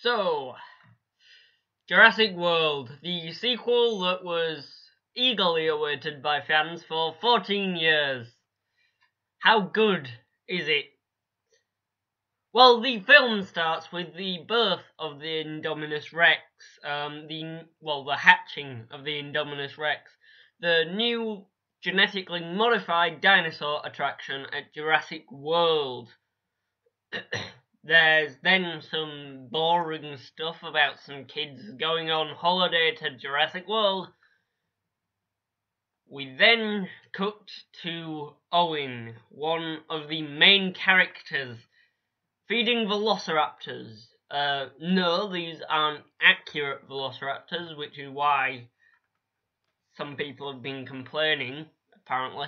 So, Jurassic World, the sequel that was eagerly awaited by fans for 14 years. How good is it? Well, the film starts with the birth of the Indominus Rex, the hatching of the Indominus Rex, the new genetically modified dinosaur attraction at Jurassic World. There's then some boring stuff about some kids going on holiday to Jurassic World. We then cut to Owen, one of the main characters, feeding velociraptors. No, these aren't accurate velociraptors, which is why some people have been complaining, apparently.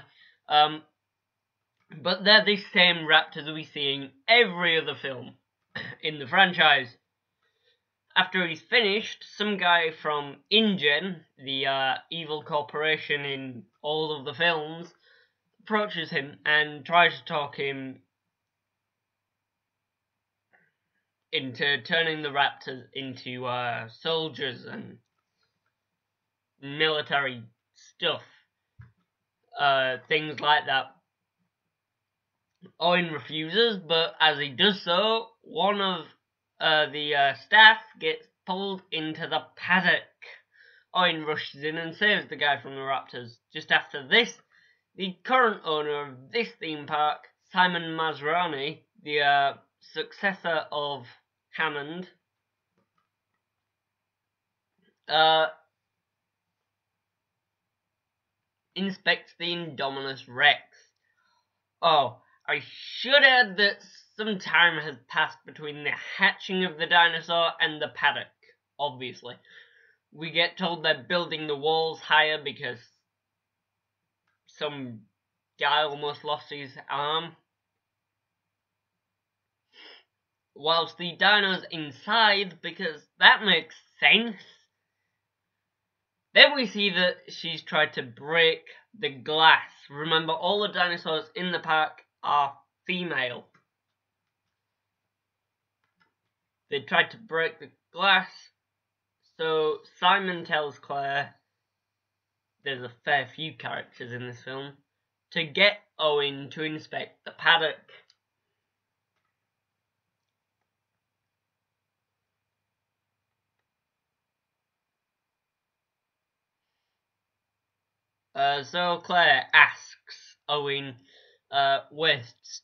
But they're the same raptors we see in every other film in the franchise. After he's finished, some guy from InGen, the evil corporation in all of the films, approaches him and tries to talk him into turning the raptors into soldiers and military stuff. Things like that. Owen refuses, but as he does so, one of the staff gets pulled into the paddock. Owen rushes in and saves the guy from the raptors. Just after this, the current owner of this theme park, Simon Masrani, the successor of Hammond, inspects the Indominus Rex. Oh, I should add that some time has passed between the hatching of the dinosaur and the paddock, obviously. We get told they're building the walls higher because some guy almost lost his arm. Whilst the dino's inside, because that makes sense. Then we see that she's tried to break the glass. Remember, all the dinosaurs in the park are female. They tried to break the glass, so Simon tells Claire, there's a fair few characters in this film, to get Owen to inspect the paddock. So Claire asks Owen, wastes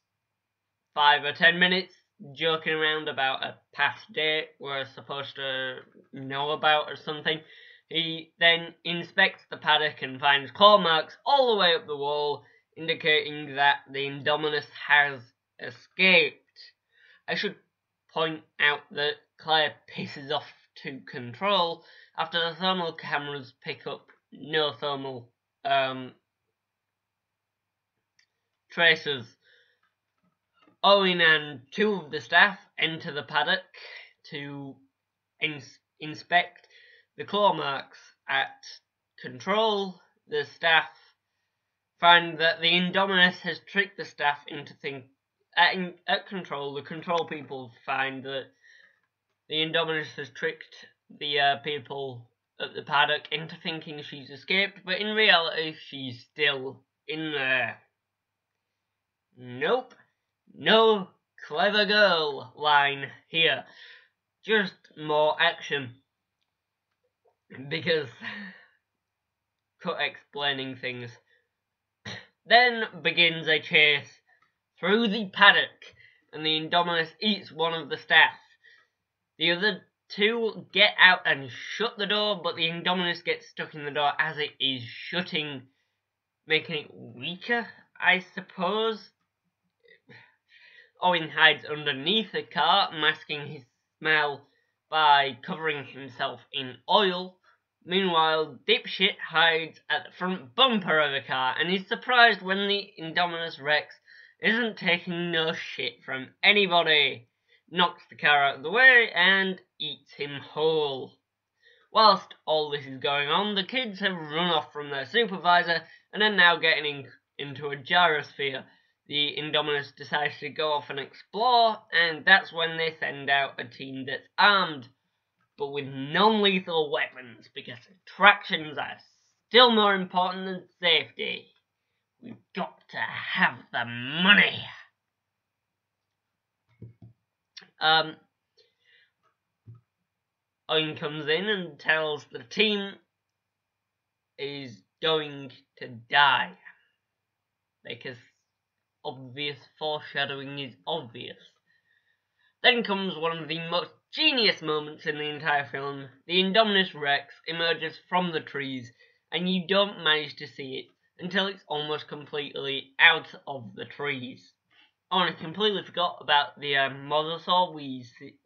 5 or 10 minutes joking around about a past date we're supposed to know about or something. He then inspects the paddock and finds claw marks all the way up the wall, indicating that the Indominus has escaped. I should point out that Claire pisses off to Control after the thermal cameras pick up no thermal traces. Owen and 2 of the staff enter the paddock to inspect the claw marks. At Control, the staff find that the Indominus has tricked the staff into thinking. At Control, the Control people find that the Indominus has tricked the people at the paddock into thinking she's escaped, but in reality, she's still in there. Nope. No clever girl line here. Just more action. Because cut explaining things. Then begins a chase through the paddock, and the Indominus eats one of the staff. The other 2 get out and shut the door, but the Indominus gets stuck in the door as it is shutting, making it weaker, I suppose. Owen hides underneath the car, masking his smell by covering himself in oil. Meanwhile, Dipshit hides at the front bumper of the car and is surprised when the Indominus Rex isn't taking no shit from anybody, knocks the car out of the way and eats him whole. Whilst all this is going on, the kids have run off from their supervisor and are now getting into a gyrosphere. the Indominus decides to go off and explore, and that's when they send out a team that's armed, but with non-lethal weapons, because attractions are still more important than safety. We've got to have the money. Owen comes in and tells the team is going to die, because obvious foreshadowing is obvious. Then comes one of the most genius moments in the entire film. The Indominus Rex emerges from the trees, and you don't manage to see it until it's almost completely out of the trees. Oh, and I completely forgot about the mosasaur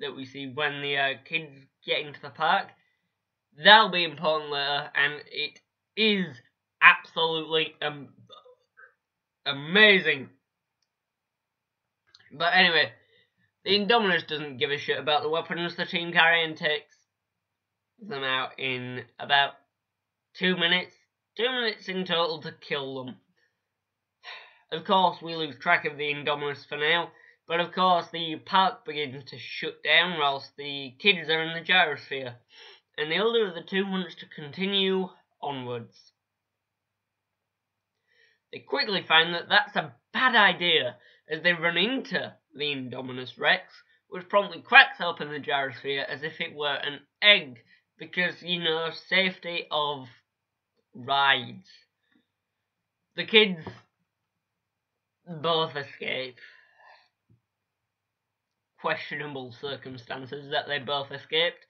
that we see when the kids get into the park. That'll be important later, and it is absolutely amazing. But anyway, the Indominus doesn't give a shit about the weapons the team carry and takes them out in about 2 minutes. 2 minutes in total to kill them. Of course, we lose track of the Indominus for now, but of course the park begins to shut down whilst the kids are in the gyrosphere, and the older of the two wants to continue onwards. They quickly find that that's a bad idea, as they run into the Indominus Rex, which promptly cracks open the gyrosphere as if it were an egg, because, safety of rides. The kids both escape. Questionable circumstances that they both escaped,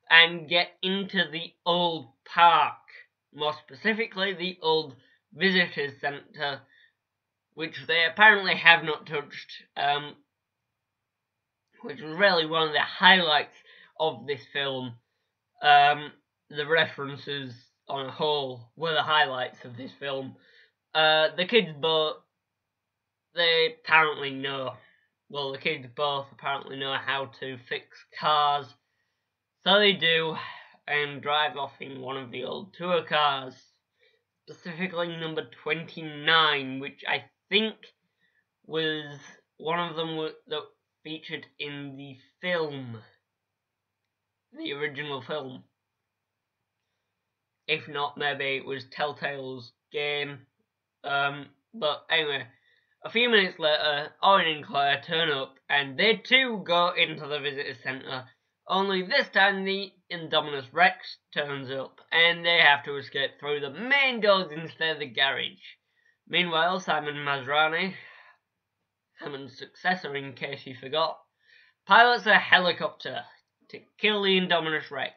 and get into the old park, more specifically the old visitors centre, which they apparently have not touched, which was really one of the highlights of this film. The references on a whole were the highlights of this film. The kids both, they apparently know, the kids both apparently know how to fix cars, so they do, and drive off in one of the old tour cars, specifically number 29, which I think was one of them that featured in the film, the original film. If not, maybe it was Telltale's game. But anyway, a few minutes later, Owen and Claire turn up, and they too go into the visitor centre, only this time the Indominus Rex turns up, and they have to escape through the main doors instead of the garage. Meanwhile, Simon Masrani, Hammond's successor in case you forgot, pilots a helicopter to kill the Indominus Rex.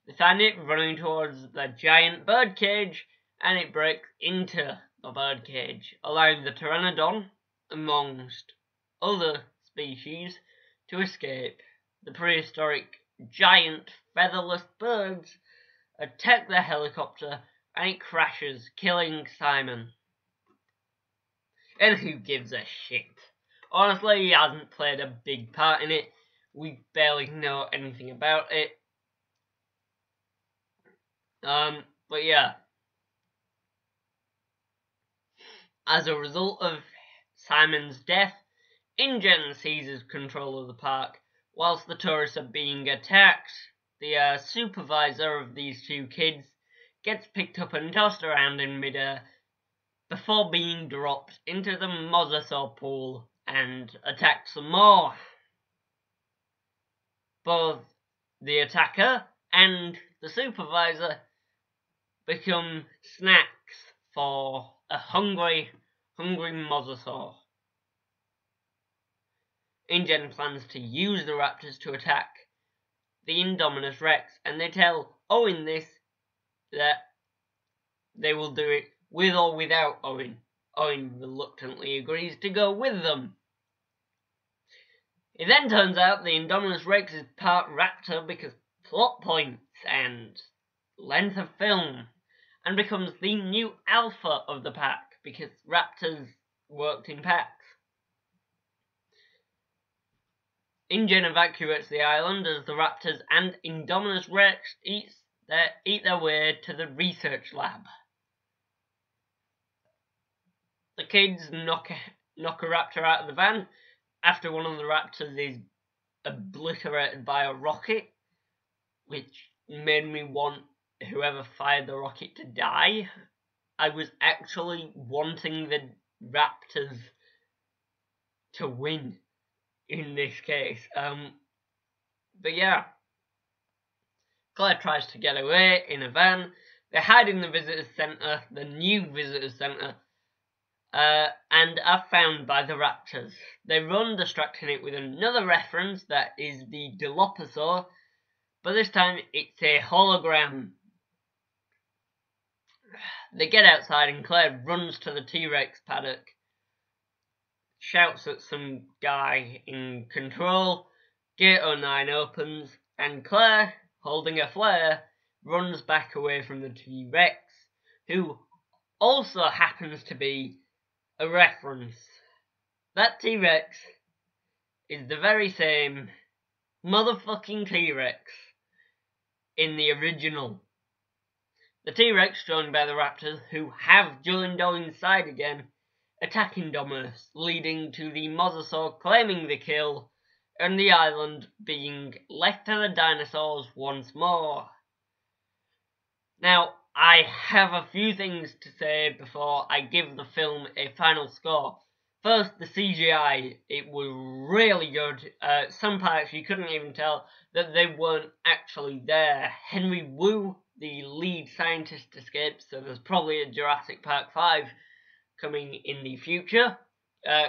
They find it running towards the giant birdcage, and it breaks into the birdcage, allowing the Pteranodon, amongst other species, to escape. The prehistoric giant featherless birds attack the helicopter, and it crashes, killing Simon. And who gives a shit? Honestly, he hasn't played a big part in it. We barely know anything about it. But yeah. As a result of Simon's death, InGen seizes control of the park. Whilst the tourists are being attacked, the supervisor of these two kids gets picked up and tossed around in midair before being dropped into the mosasaur pool and attacked some more. Both the attacker and the supervisor become snacks for a hungry mosasaur. InGen plans to use the raptors to attack the Indominus Rex, and they tell Owen that they will do it with or without Owen. Owen reluctantly agrees to go with them. It then turns out the Indominus Rex is part raptor because plot points and length of film, and becomes the new alpha of the pack because raptors worked in packs. InGen evacuates the island as the raptors and Indominus Rex eat their way to the research lab. The kids knock knock a raptor out of the van after one of the raptors is obliterated by a rocket, which made me want whoever fired the rocket to die. I was actually wanting the raptors to win in this case. But yeah, Claire tries to get away in a van. They hide in the visitors centre, the new visitors centre, and are found by the raptors. They run, distracting it with another reference that is the Dilophosaur, but this time it's a hologram. They get outside and Claire runs to the T-Rex paddock, shouts at some guy in control, Gate 09 opens, and Claire, holding a flare, runs back away from the T-Rex, who also happens to be a reference. That T-Rex is the very same motherfucking T-Rex in the original. The T-Rex, joined by the raptors, who have Julian inside again, attacking Domus, leading to the Mosasaur claiming the kill, and the island being left to the dinosaurs once more. Now, I have a few things to say before I give the film a final score. First, the CGI. It was really good. Some parts you couldn't even tell that they weren't actually there. Henry Wu, the lead scientist, escaped, so there's probably a Jurassic Park 5 coming in the future.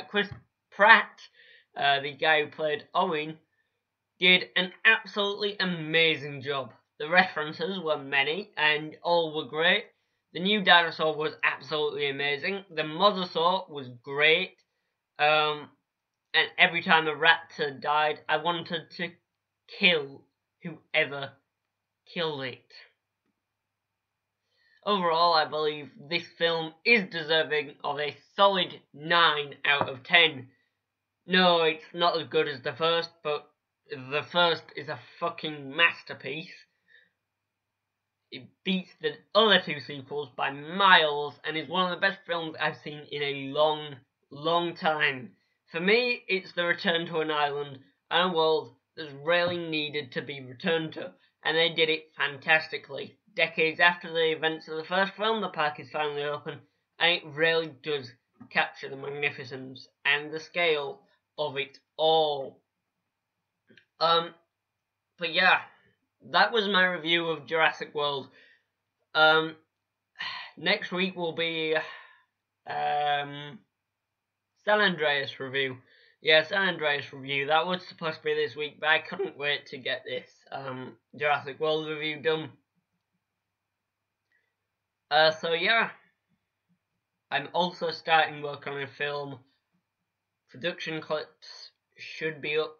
Chris Pratt, the guy who played Owen, did an absolutely amazing job. The references were many, and all were great. The new dinosaur was absolutely amazing. The Mosasaur was great. And every time a raptor died, I wanted to kill whoever killed it. Overall, I believe this film is deserving of a solid 9 out of 10. No, it's not as good as the first, but the first is a fucking masterpiece. It beats the other two sequels by miles and is one of the best films I've seen in a long, long time. For me, it's the return to an island and a world that's really needed to be returned to, and they did it fantastically. Decades after the events of the first film, the park is finally open, and it really does capture the magnificence and the scale of it all. But yeah, that was my review of Jurassic World. Next week will be San Andreas review. Yeah, San Andreas review. That was supposed to be this week, but I couldn't wait to get this Jurassic World review done. So yeah, I'm also starting work on a film. Production clips should be up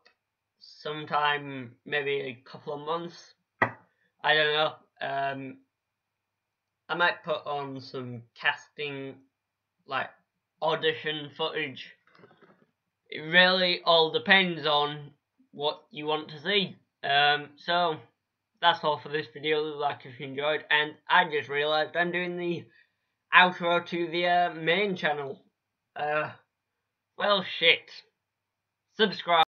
sometime, maybe a couple of months. I don't know. I might put on some casting, like audition footage. It really all depends on what you want to see. So that's all for this video. Like if you enjoyed, and I just realised I'm doing the outro to the main channel. Well, shit. Subscribe.